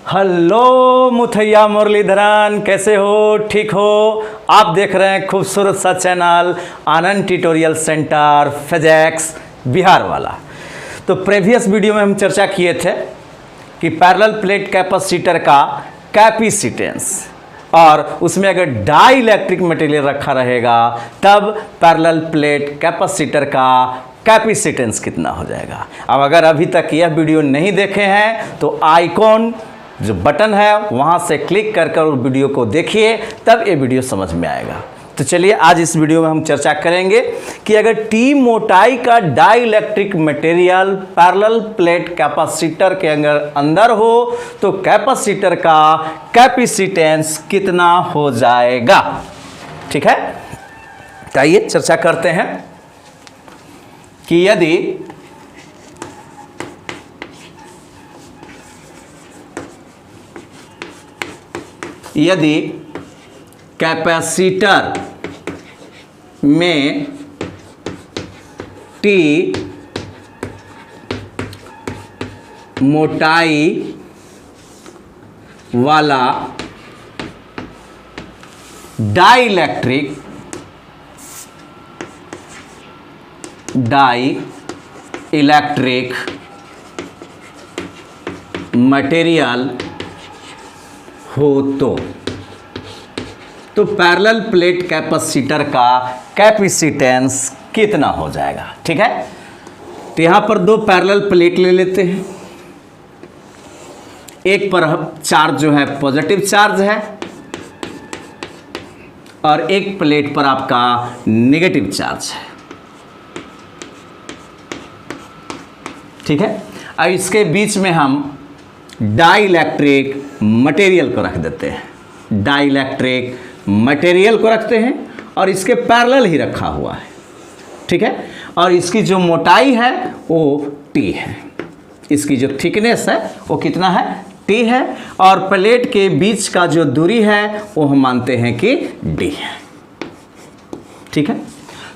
Hello Muttiah Muraleedharan, कैसे हो? ठीक हो? आप देख रहे हैं खूबसूरत सा चैनल आनंद ट्यूटोरियल सेंटर फिजिक्स बिहार वाला। तो प्रीवियस वीडियो में हम चर्चा किए थे कि पैरेलल प्लेट कैपेसिटर का कैपेसिटेंस, और उसमें अगर डाई इलेक्ट्रिक मटेरियल रखा रहेगा तब पैरेलल प्लेट कैपेसिटर का कैपेसिटेंस कितना हो जाएगा। अब अगर अभी तक यह वीडियो नहीं देखे हैं तो आइकॉन जो बटन है वहां से क्लिक कर उस वीडियो को देखिए, तब ये वीडियो समझ में आएगा। तो चलिए आज इस वीडियो में हम चर्चा करेंगे कि अगर टी मोटाई का dielectric material parallel plate capacitor के अंदर हो तो कैपेसिटर का कैपेसिटेंस कितना हो जाएगा। ठीक है, तो आइए चर्चा करते हैं कि यदि कैपेसिटर में टी मोटाई वाला डाई इलेक्ट्रिक मटेरियल हो तो पैरेलल प्लेट कैपेसिटर का कैपेसिटेंस कितना हो जाएगा। ठीक है, तो यहां पर दो पैरेलल प्लेट ले लेते हैं। एक पर चार्ज जो है पॉजिटिव चार्ज है और एक प्लेट पर आपका नेगेटिव चार्ज है। ठीक है, अब इसके बीच में हम डाई इलेक्ट्रिक मटेरियल को रख देते हैं। डाई इलेक्ट्रिक मटेरियल को रखते हैं और इसके पैरेलल ही रखा हुआ है। ठीक है, और इसकी जो मोटाई है वो टी है, इसकी जो थिकनेस है वो कितना है, टी है, और प्लेट के बीच का जो दूरी है वो हम मानते हैं कि डी है। ठीक है,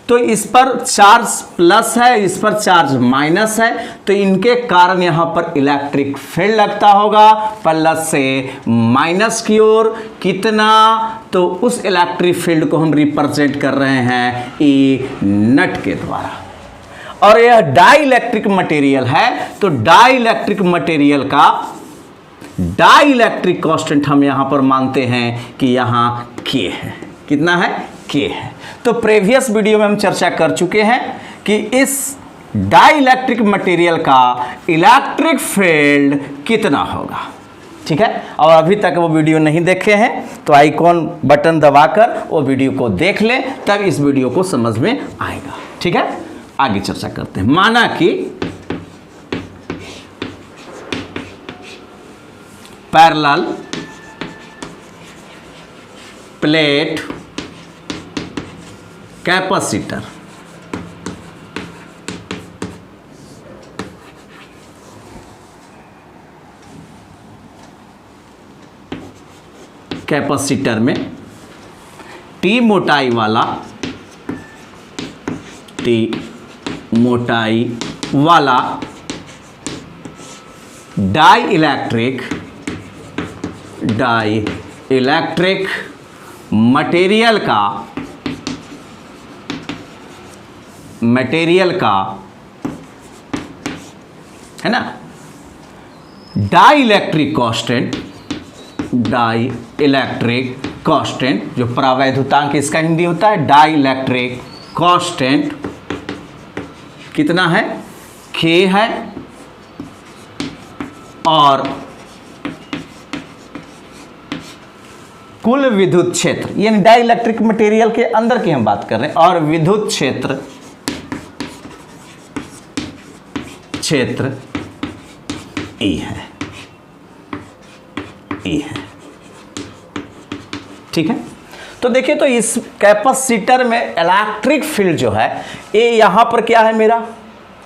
तो इस पर चार्ज प्लस है, इस पर चार्ज माइनस है, तो इनके कारण यहां पर इलेक्ट्रिक फील्ड लगता होगा प्लस से माइनस की ओर। कितना, तो उस इलेक्ट्रिक फील्ड को हम रिप्रेजेंट कर रहे हैं ई नट के द्वारा। और यह डाई इलेक्ट्रिक मटेरियल है तो डाई इलेक्ट्रिक मटेरियल का डाई इलेक्ट्रिक कांस्टेंट हम यहां पर मानते हैं कि यहां के है। कितना है, के है। तो प्रीवियस वीडियो में हम चर्चा कर चुके हैं कि इस डाई इलेक्ट्रिक मटेरियल का इलेक्ट्रिक फील्ड कितना होगा। ठीक है, और अभी तक वो वीडियो नहीं देखे हैं तो आइकॉन बटन दबाकर वो वीडियो को देख लें, तब इस वीडियो को समझ में आएगा। ठीक है, आगे चर्चा करते हैं। माना कि पैरेलल प्लेट कैपेसिटर में टी मोटाई वाला डाई इलेक्ट्रिक मटेरियल का है ना डाई इलेक्ट्रिक कांस्टेंट जो परावैद्युतांक इसका हिंदी होता है, डाई इलेक्ट्रिक कांस्टेंट कितना है, के है, और कुल विद्युत क्षेत्र, यानी डाई इलेक्ट्रिक मटेरियल के अंदर की हम बात कर रहे हैं, और विद्युत क्षेत्र ई है। ठीक है, तो देखिए, तो इस कैपेसिटर में इलेक्ट्रिक फील्ड जो है ये यहां पर क्या है, मेरा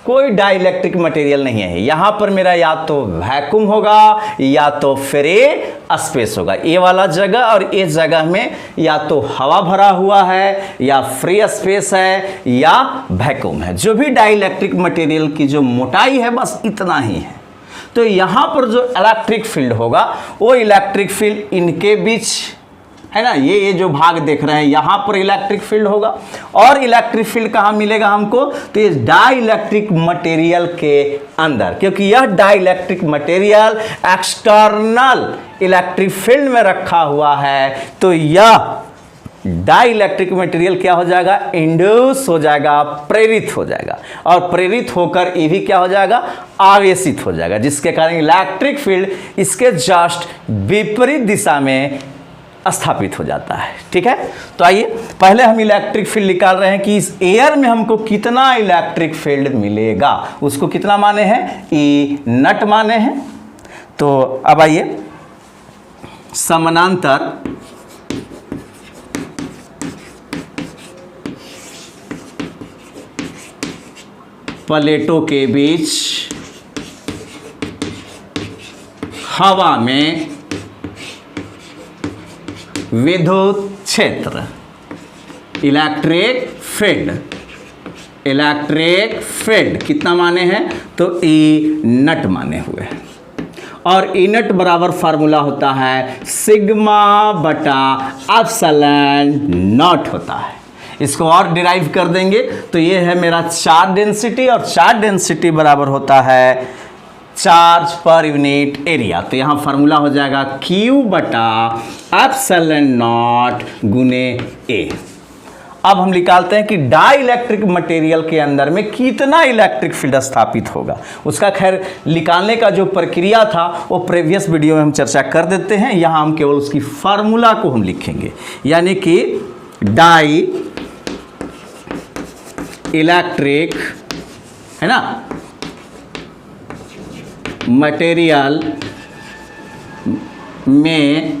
कोई डाई इलेक्ट्रिक मटेरियल नहीं है। यहां पर मेरा या तो वैक्यूम होगा या तो फिर स्पेस होगा। ये वाला जगह और ये जगह में या तो हवा भरा हुआ है या फ्री स्पेस है या वैक्यूम है। जो भी डाई इलेक्ट्रिक मटेरियल की जो मोटाई है बस इतना ही है। तो यहाँ पर जो इलेक्ट्रिक फील्ड होगा वो इलेक्ट्रिक फील्ड इनके बीच है ना, ये जो भाग देख रहे हैं यहाँ पर इलेक्ट्रिक फील्ड होगा। और इलेक्ट्रिक फील्ड कहाँ मिलेगा हमको, तो ये डाइलेक्ट्रिक मटेरियल के अंदर, क्योंकि यह dielectric material external electric field में रखा हुआ है, तो यह डाइलेक्ट्रिक मटेरियल क्या हो जाएगा, इंड्यूस हो जाएगा, प्रेरित हो जाएगा, और प्रेरित होकर ये भी क्या हो जाएगा, आवेशित हो जाएगा, जिसके कारण इलेक्ट्रिक फील्ड इसके जस्ट विपरीत दिशा में स्थापित हो जाता है। ठीक है, तो आइए पहले हम इलेक्ट्रिक फील्ड निकाल रहे हैं कि इस एयर में हमको कितना इलेक्ट्रिक फील्ड मिलेगा, उसको कितना माने हैं, ई नट माने हैं। तो अब आइए समानांतर प्लेटों के बीच हवा में विद्युत क्षेत्र, इलेक्ट्रिक फील्ड कितना माने हैं, तो ई नट माने हुए हैं। और ई नट बराबर फार्मूला होता है सिग्मा बटा एप्सिलॉन नॉट होता है। इसको और डिराइव कर देंगे तो ये है मेरा चार्ज डेंसिटी, और चार्ज डेंसिटी बराबर होता है चार्ज पर यूनिट एरिया। तो यहाँ फार्मूला हो जाएगा Q बटा एप्सिलॉन नॉट गुने A। अब हम निकालते हैं कि डाइलेक्ट्रिक मटेरियल के अंदर में कितना इलेक्ट्रिक फील्ड स्थापित होगा। उसका खैर निकालने का जो प्रक्रिया था वो प्रीवियस वीडियो में हम चर्चा कर देते हैं। यहाँ हम केवल उसकी फार्मूला को हम लिखेंगे, यानी कि डाई इलेक्ट्रिक है ना मटेरियल में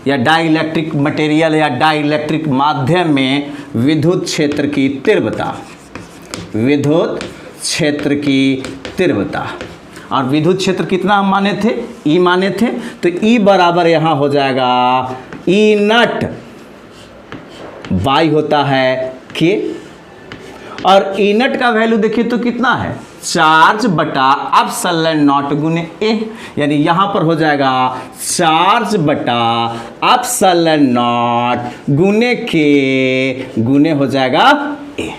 या डाइलेक्ट्रिक मटेरियल या डाइलेक्ट्रिक माध्यम में विद्युत क्षेत्र की तीव्रता, विद्युत क्षेत्र की तीव्रता। और विद्युत क्षेत्र कितना हम माने थे, ई माने थे, तो ई बराबर यहाँ हो जाएगा ई नट बाई होता है के। और ई नट का वैल्यू देखिए तो कितना है, चार्ज बटा एप्सिलॉन नॉट गुने ए, यानी यहाँ पर हो जाएगा चार्ज बटा एप्सिलॉन नॉट गुने के गुने हो जाएगा ए।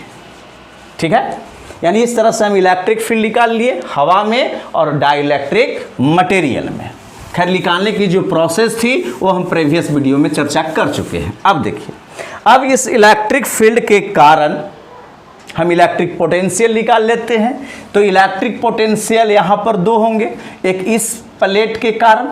ठीक है, यानी इस तरह से हम इलेक्ट्रिक फील्ड निकाल लिए हवा में और डाइलेक्ट्रिक मटेरियल में। खैर निकालने की जो प्रोसेस थी वो हम प्रीवियस वीडियो में चर्चा कर चुके हैं। अब देखिए, अब इस इलेक्ट्रिक फील्ड के कारण हम इलेक्ट्रिक पोटेंशियल निकाल लेते हैं। तो इलेक्ट्रिक पोटेंशियल यहाँ पर दो होंगे, एक इस प्लेट के कारण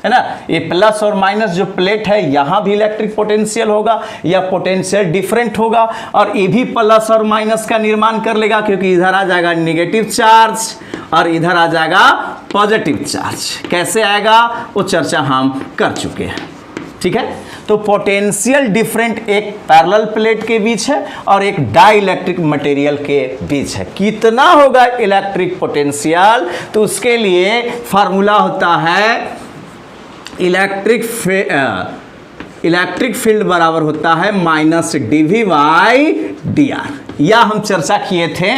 है ना, ये प्लस और माइनस जो प्लेट है यहाँ भी इलेक्ट्रिक पोटेंशियल होगा या पोटेंशियल डिफरेंट होगा, और ये भी प्लस और माइनस का निर्माण कर लेगा, क्योंकि इधर आ जाएगा नेगेटिव चार्ज और इधर आ जाएगा पॉजिटिव चार्ज। कैसे आएगा वो चर्चा हम कर चुके हैं। ठीक है, तो पोटेंशियल डिफरेंट एक पैरेलल प्लेट के बीच है और एक डाइलेक्ट्रिक मटेरियल के बीच है। कितना होगा इलेक्ट्रिक पोटेंशियल, तो उसके लिए फार्मूला होता है इलेक्ट्रिक फील्ड बराबर होता है माइनस dV बाई dr। या हम चर्चा किए थे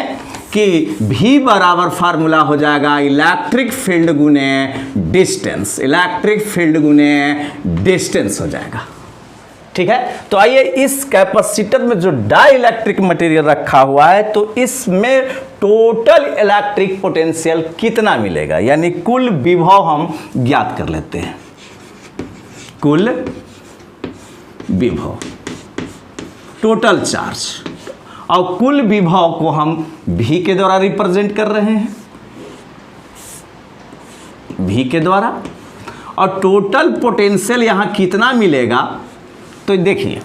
कि V बराबर फार्मूला हो जाएगा इलेक्ट्रिक फील्ड गुने डिस्टेंस, इलेक्ट्रिक फील्ड गुने डिस्टेंस हो जाएगा। ठीक है, तो आइए इस कैपेसिटर में जो डाइलेक्ट्रिक मटेरियल रखा हुआ है तो इसमें टोटल इलेक्ट्रिक पोटेंशियल कितना मिलेगा, यानी कुल विभव हम ज्ञात कर लेते हैं। कुल विभव, टोटल चार्ज, और कुल विभव को हम V के द्वारा रिप्रेजेंट कर रहे हैं, V के द्वारा। और टोटल पोटेंशियल यहाँ कितना मिलेगा, तो देखिए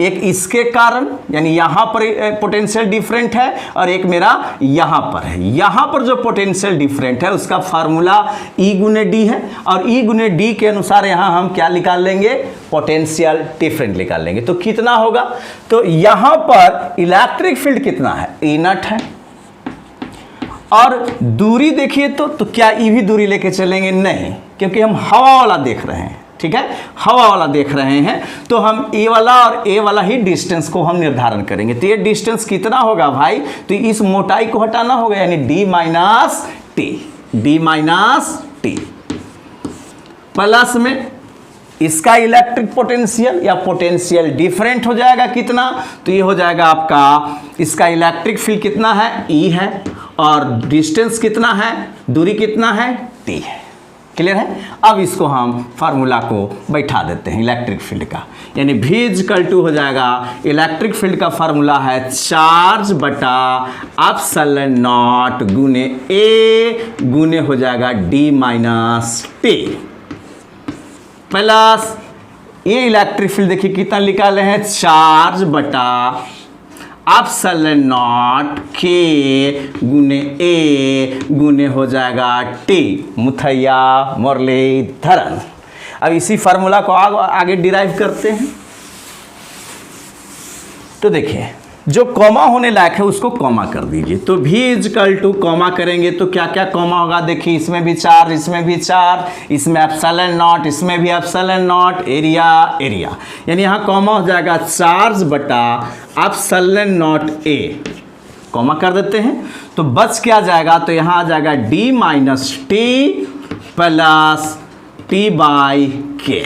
एक इसके कारण यानी यहाँ पर पोटेंशियल डिफरेंट है और एक मेरा यहाँ पर है। यहाँ पर जो पोटेंशियल डिफरेंट है उसका फार्मूला E गुने D है, और E गुने D के अनुसार यहाँ हम क्या निकाल लेंगे, पोटेंशियल डिफरेंट निकाल लेंगे। तो कितना होगा, तो यहाँ पर इलेक्ट्रिक फील्ड कितना है, E नट है, और दूरी देखिए तो क्या E भी दूरी लेके चलेंगे, नहीं, क्योंकि हम हवा वाला देख रहे हैं। ठीक है, हवा वाला देख रहे हैं तो हम ए वाला और ए वाला ही डिस्टेंस को हम निर्धारण करेंगे। तो ये डिस्टेंस कितना होगा भाई, तो इस मोटाई को हटाना होगा, यानी D minus T, D minus T, plus में इसका इलेक्ट्रिक पोटेंशियल या पोटेंशियल डिफरेंट हो जाएगा कितना, तो ये हो जाएगा आपका, इसका इलेक्ट्रिक फील्ड कितना है, ई है, और डिस्टेंस कितना है, दूरी कितना है, टी है। क्लियर है। अब इसको हम फार्मूला को बैठा देते हैं इलेक्ट्रिक फील्ड का, यानी V इक्वल टू हो जाएगा, इलेक्ट्रिक फील्ड का फार्मूला है चार्ज बटा एप्सिलॉन नॉट गुने ए गुने हो जाएगा डी माइनस टी, प्लस ये इलेक्ट्रिक फील्ड देखिए कितना निकाले हैं, चार्ज बटा एप्सिलॉन नॉट के गुने ए गुने हो जाएगा टी, मुथैया मुरलीधरन। अब इसी फार्मूला को आगे डिराइव करते हैं। तो देखिए जो कॉमा होने लायक है उसको कॉमा कर दीजिए। तो V इक्वल टू कॉमा करेंगे तो क्या क्या कॉमा होगा, देखिए इसमें भी चार्ज, इसमें भी चार्ज, इसमें एप्सिलॉन नॉट, इसमें भी एप्सिलॉन नॉट, एरिया एरिया, यानी यहाँ कॉमा हो जाएगा चार्ज बटा एप्सिलॉन नॉट ए, कॉमा कर देते हैं तो बच क्या जाएगा, तो यहाँ आ जाएगा D minus T plus T by के।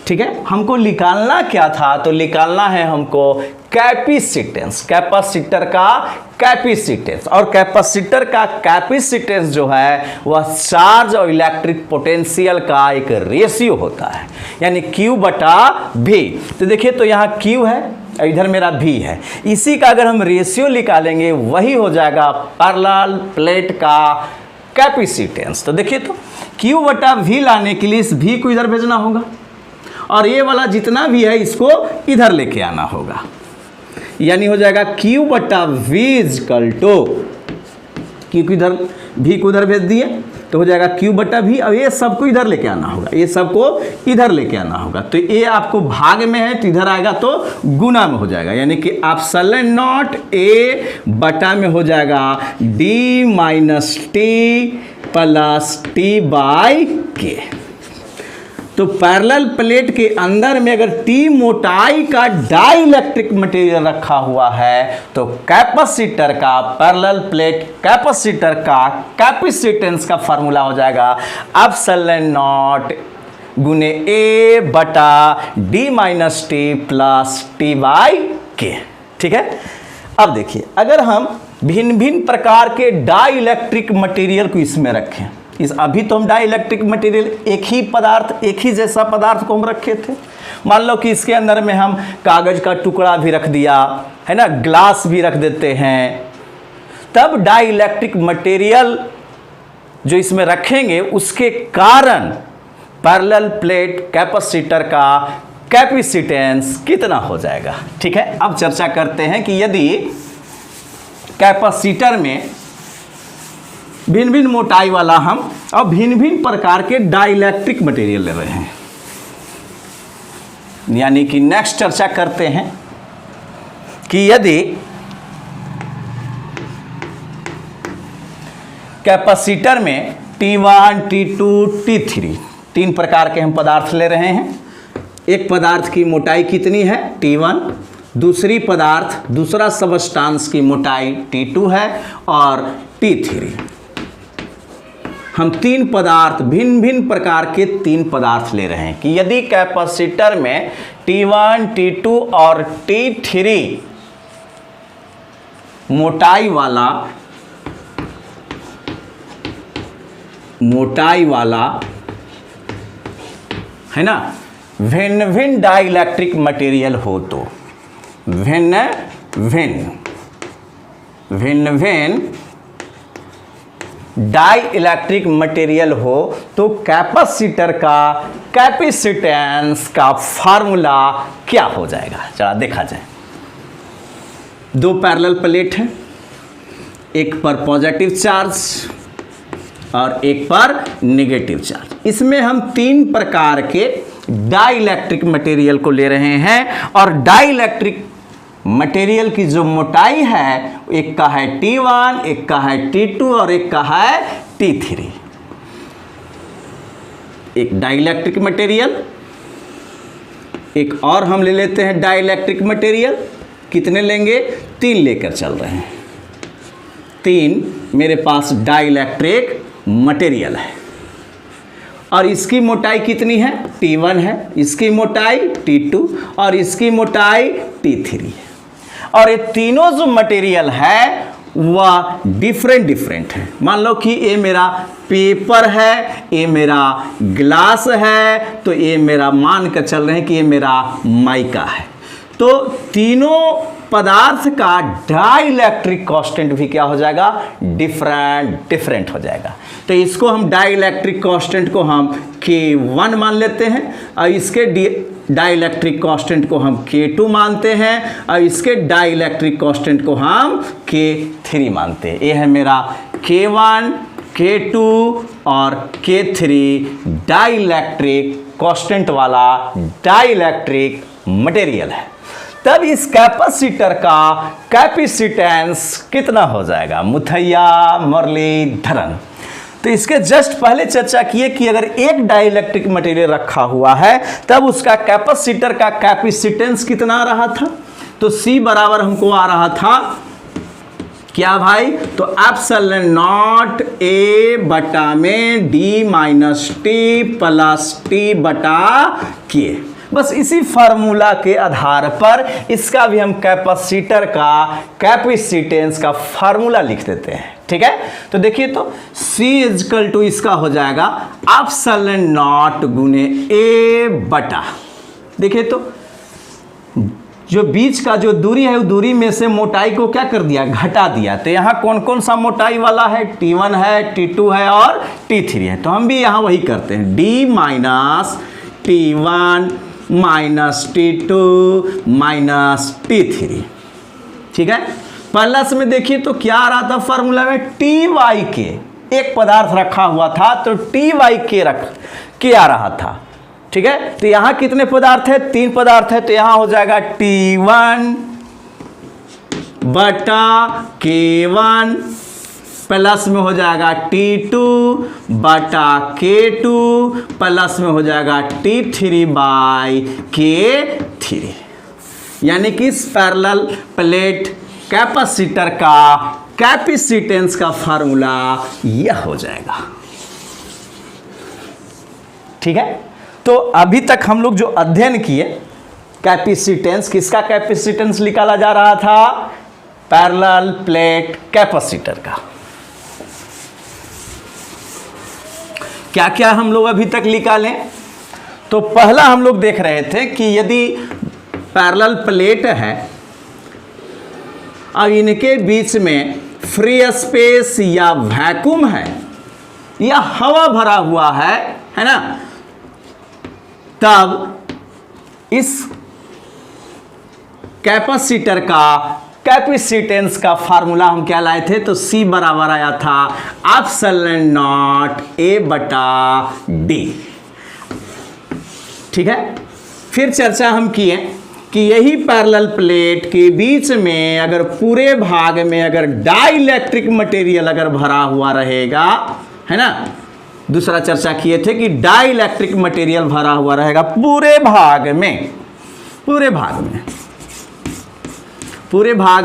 ठीक है, हमको निकालना क्या था, तो निकालना है हमको कैपेसिटेंस, कैपेसिटर का कैपेसिटेंस, और कैपेसिटर का कैपेसिटेंस जो है वह चार्ज और इलेक्ट्रिक पोटेंशियल का एक रेशियो होता है, यानी Q बटा V। तो देखिए तो यहाँ Q है, इधर मेरा V है, इसी का अगर हम रेशियो निकालेंगे वही हो जाएगा पैरेलल प्लेट का कैपेसिटेंस। तो देखिए तो Q बटा V लाने के लिए इस V को इधर भेजना होगा, और ये वाला जितना भी है इसको इधर लेके आना होगा, यानी हो जाएगा Q बटा V इक्वल टू, Q को इधर V को उधर भेज दिए तो हो जाएगा Q बटा V। अब ये सबको इधर लेके आना होगा, ये सबको इधर लेके आना होगा, तो ये आपको भाग में है तो इधर आएगा तो गुना में हो जाएगा, यानी कि एप्सिलॉन नॉट ए बटा में हो जाएगा D minus T plus T by के। तो पैरेलल प्लेट के अंदर में अगर T मोटाई का डाइलेक्ट्रिक मटेरियल रखा हुआ है तो कैपेसिटर का, पैरेलल प्लेट कैपेसिटर का कैपेसिटेंस का फार्मूला हो जाएगा एप्सिलॉन नॉट गुने ए बटा D minus T plus T by के। ठीक है, अब देखिए अगर हम भिन्न भिन्न प्रकार के डाइलेक्ट्रिक मटेरियल को इसमें रखें, इस अभी तो हम डाइलेक्ट्रिक मटेरियल एक ही पदार्थ, एक ही जैसा पदार्थ को हम रखे थे, मान लो कि इसके अंदर में हम कागज का टुकड़ा भी रख दिया है ना, ग्लास भी रख देते हैं, तब डाइलेक्ट्रिक मटेरियल जो इसमें रखेंगे उसके कारण पैरेलल प्लेट कैपेसिटर का कैपेसिटेंस कितना हो जाएगा। ठीक है, अब चर्चा करते हैं कि यदि कैपेसिटर में भिन्न भिन्न मोटाई वाला हम और भिन्न भिन्न प्रकार के डाइलेक्ट्रिक मटेरियल ले रहे हैं, यानी कि नेक्स्ट चर्चा करते हैं कि यदि कैपेसिटर में T1, T2, T3 तीन प्रकार के हम पदार्थ ले रहे हैं। एक पदार्थ की मोटाई कितनी है, T1, दूसरा सबस्टांस की मोटाई T2 है, और T3। हम तीन पदार्थ, भिन्न भिन्न प्रकार के तीन पदार्थ ले रहे हैं कि यदि कैपेसिटर में T1, T2 और T3 मोटाई वाला है ना, भिन्न भिन्न डाइलेक्ट्रिक मटेरियल हो, तो भिन्न भिन्न डाई इलेक्ट्रिक मटेरियल हो तो कैपेसिटर का कैपेसिटेंस का फार्मूला क्या हो जाएगा, चला देखा जाए। दो पैरेलल प्लेट हैं, एक पर पॉजिटिव चार्ज और एक पर नेगेटिव चार्ज, इसमें हम तीन प्रकार के डाइलेक्ट्रिक मटेरियल को ले रहे हैं, और डाइलेक्ट्रिक मटेरियल की जो मोटाई है एक का है T1, एक का है T2 और एक का है T3। एक डाइलेक्ट्रिक मटेरियल, एक और हम ले लेते हैं डाइलेक्ट्रिक मटेरियल, कितने लेंगे, तीन लेकर चल रहे हैं, तीन मेरे पास डाइलेक्ट्रिक मटेरियल है और इसकी मोटाई कितनी है, T1 है, इसकी मोटाई T2 और इसकी मोटाई T3 है। और ये तीनों जो मटेरियल है वह डिफरेंट है। मान लो कि ये मेरा पेपर है, ये मेरा ग्लास है, तो ये मेरा मान कर चल रहे हैं कि ये मेरा माइका है। तो तीनों पदार्थ का डाइलेक्ट्रिक कांस्टेंट भी क्या हो जाएगा, डिफरेंट हो जाएगा। तो इसको हम डाइलेक्ट्रिक कांस्टेंट को हम K1 मान लेते हैं और इसके डाइलेक्ट्रिक कांस्टेंट को हम K2 मानते हैं और इसके डाइलेक्ट्रिक कांस्टेंट को हम K3 मानते हैं। ये है मेरा K1, K2 और K3 डाइलेक्ट्रिक कांस्टेंट वाला डाइलेक्ट्रिक मटेरियल है। तब इस कैपेसिटर का कैपेसिटेंस कितना हो जाएगा, मुथैया मुरलीधरन? तो इसके जस्ट पहले चर्चा किए कि अगर एक डाइलेक्ट्रिक मटेरियल रखा हुआ है तब उसका कैपेसिटर का कैपेसिटेंस कितना आ रहा था। तो C बराबर हमको आ रहा था क्या भाई, तो एप्सिलॉन नॉट A बटा में D minus T plus T बटा K। बस इसी फार्मूला के आधार पर इसका भी हम कैपेसिटर का कैपेसिटेंस का फार्मूला लिख देते हैं। ठीक है, तो देखिए तो C इजकल टू इसका हो जाएगा एप्सिलॉन नॉट गुने A बटा, देखिए तो जो बीच का जो दूरी है वो दूरी में से मोटाई को क्या कर दिया, घटा दिया। तो यहाँ कौन कौन सा मोटाई वाला है, T1 है, T2 है और T3 है। तो हम भी यहाँ वही करते हैं, D minus T1 minus T2 minus T3। ठीक है, प्लस में देखिए तो क्या आ रहा था फार्मूला में, TYK, एक पदार्थ रखा हुआ था तो TYK रख के आ रहा था। ठीक है, तो यहाँ कितने पदार्थ है, 3 पदार्थ है, तो यहाँ हो जाएगा T1 बटा K1 प्लस में हो जाएगा T2 बटा K2 प्लस में हो जाएगा T3 बाई K3। यानी कि इस पैरेलल प्लेट कैपेसिटर का कैपेसिटेंस का फार्मूला यह हो जाएगा। ठीक है, तो अभी तक हम लोग जो अध्ययन किए कैपेसिटेंस, किसका कैपेसिटेंस निकाला जा रहा था, पैरेलल प्लेट कैपेसिटर का। क्या क्या हम लोग अभी तक निकालें, तो पहला हम लोग देख रहे थे कि यदि पैरेलल प्लेट है और इनके बीच में फ्री स्पेस या वैक्यूम है या हवा भरा हुआ है ना, तब इस कैपेसिटर का कैपेसिटेंस का फार्मूला हम क्या लाए थे, तो C बराबर आया था एप्सिलॉन नॉट A बटा D। ठीक है, फिर चर्चा हम किए कि यही पैरेलल प्लेट के बीच में अगर पूरे भाग में अगर डाइलेक्ट्रिक मटेरियल अगर भरा हुआ रहेगा, है ना, दूसरा चर्चा किए थे कि डाइलेक्ट्रिक मटेरियल भरा हुआ रहेगा पूरे भाग में, पूरे भाग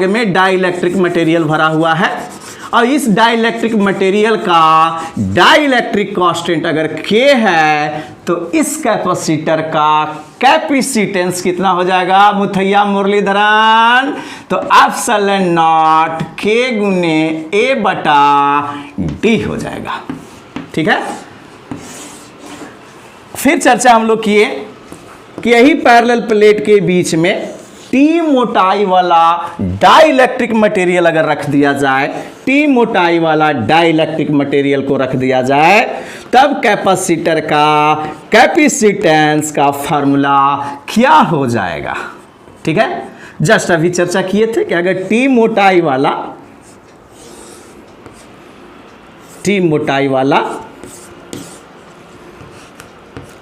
में डाइलेक्ट्रिक मटेरियल भरा हुआ है और इस डाइलेक्ट्रिक मटेरियल का डाइलेक्ट्रिक कांस्टेंट अगर K है तो इस कैपेसिटर का कैपेसिटेंस कितना हो जाएगा, मुथैया मुरलीधरन, तो एप्सिलॉन नॉट K गुने A बटा D हो जाएगा। ठीक है, फिर चर्चा हम लोग किए कि यही पैरेलल प्लेट के बीच में T मोटाई वाला डाइलेक्ट्रिक मटेरियल अगर रख दिया जाए, T मोटाई वाला डाइलेक्ट्रिक मटेरियल को रख दिया जाए, तब कैपेसिटर का कैपेसिटेंस का फार्मूला क्या हो जाएगा। ठीक है, जस्ट अभी चर्चा किए थे कि अगर T मोटाई वाला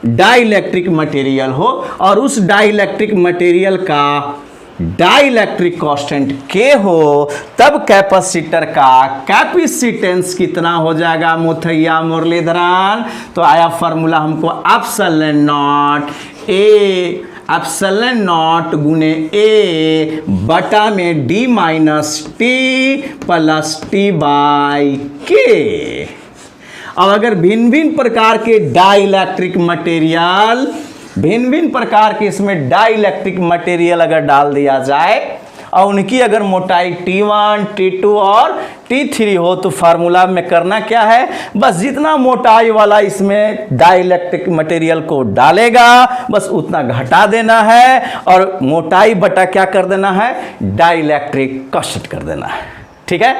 डाइलेक्ट्रिक मटेरियल हो और उस डाइलेक्ट्रिक मटेरियल का डाइलेक्ट्रिक कांस्टेंट K हो, तब कैपेसिटर का कैपेसिटेंस कितना हो जाएगा, मुथैया मुरलीधरन, तो आया फार्मूला हमको epsilon not A epsilon not गुने ए बटा में D minus T plus T by के। अब अगर भिन्न भिन्न प्रकार के डाइलेक्ट्रिक मटेरियल, भिन्न भिन्न प्रकार के इसमें डाइलेक्ट्रिक मटेरियल अगर डाल दिया जाए और उनकी अगर मोटाई T1, T2 और T3 हो तो फार्मूला में करना क्या है, बस जितना मोटाई वाला इसमें डाइलेक्ट्रिक मटेरियल को डालेगा बस उतना घटा देना है और मोटाई बटा क्या कर देना है, डाइलेक्ट्रिक कांस्टेंट कर देना है। ठीक है,